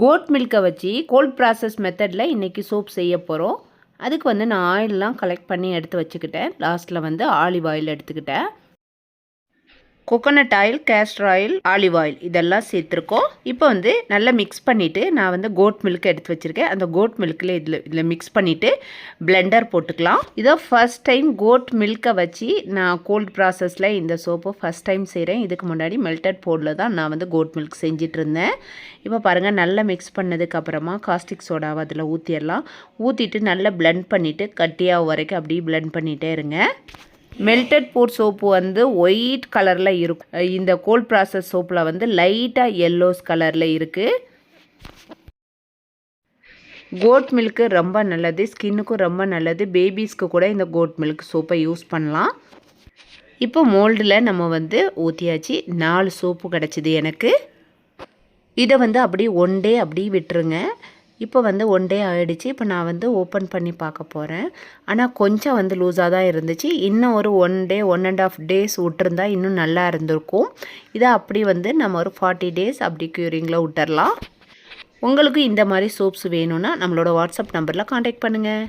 Code மில்கை வச்சு gold process மெத்தடில் இன்றைக்கி சோப் செய்ய போகிறோம். அதுக்கு வந்து நான் ஆயிலெலாம் கலெக்ட் பண்ணி எடுத்து வச்சுக்கிட்டேன். லாஸ்ட்டில் வந்து ஆலிவ் ஆயில் எடுத்துக்கிட்டேன். Coconut oil, castor oil, olive oil இதெல்லாம் சேர்த்துருக்கோம். இப்போ வந்து நல்லா மிக்ஸ் பண்ணிவிட்டு நான் வந்து கோட் மில்க் எடுத்து வச்சுருக்கேன். அந்த கோட் மில்கில் இதில் மிக்ஸ் பண்ணிவிட்டு பிளெண்டர் போட்டுக்கலாம். இதோ ஃபர்ஸ்ட் டைம் கோட் மில்கை வச்சு நான் கோல்ட் ப்ராசஸில் இந்த சோப்பை ஃபஸ்ட் டைம் செய்கிறேன். இதுக்கு முன்னாடி மெல்டட் பவுடரில் தான் நான் வந்து கோட் மில்க் செஞ்சிட்டு இருந்தேன். இப்போ பாருங்கள், நல்லா மிக்ஸ் பண்ணதுக்கப்புறமா காஸ்டிக் சோடாவை அதில் ஊற்றிடலாம். ஊற்றிட்டு நல்லா பிளெண்ட் பண்ணிவிட்டு கட்டியாக வரைக்கும் அப்படியே பிளெண்ட் பண்ணிகிட்டே இருங்க. மெல்டட் பவுட் சோப்பு வந்து ஒயிட் கலரில் இருக்கும். இந்த கோல்ட் ப்ராசஸ் சோப்பில் வந்து லைட்டாக எல்லோஸ் கலரில் இருக்குது. கோட் மில்க்கு ரொம்ப நல்லது, ஸ்கின்னுக்கும் ரொம்ப நல்லது. பேபிஸ்க்கு கூட இந்த கோட் மில்க் சோப்பை யூஸ் பண்ணலாம். இப்போ மோல்டில் நம்ம வந்து ஊற்றியாச்சு. 4 சோப்பு கிடச்சிது எனக்கு. இதை வந்து அப்படியே ஒன் டே அப்படியே விட்டுருங்க. இப்போ வந்து ஒன் டே ஆகிடுச்சு. இப்போ நான் வந்து ஓப்பன் பண்ணி பார்க்க போகிறேன். ஆனால் கொஞ்சம் வந்து லூஸாக தான் இருந்துச்சு. இன்னும் ஒரு 1 டே 1.5 டேஸ் விட்டுருந்தா இன்னும் நல்லா இருந்திருக்கும். இதை அப்படி வந்து நம்ம ஒரு 40 டேஸ் அப்படி க்யூரிங்கில் விட்டுறலாம். உங்களுக்கு இந்த மாதிரி சோப்ஸ் வேணும்னா நம்மளோட வாட்ஸ்அப் நம்பரில் காண்டாக்ட் பண்ணுங்கள்.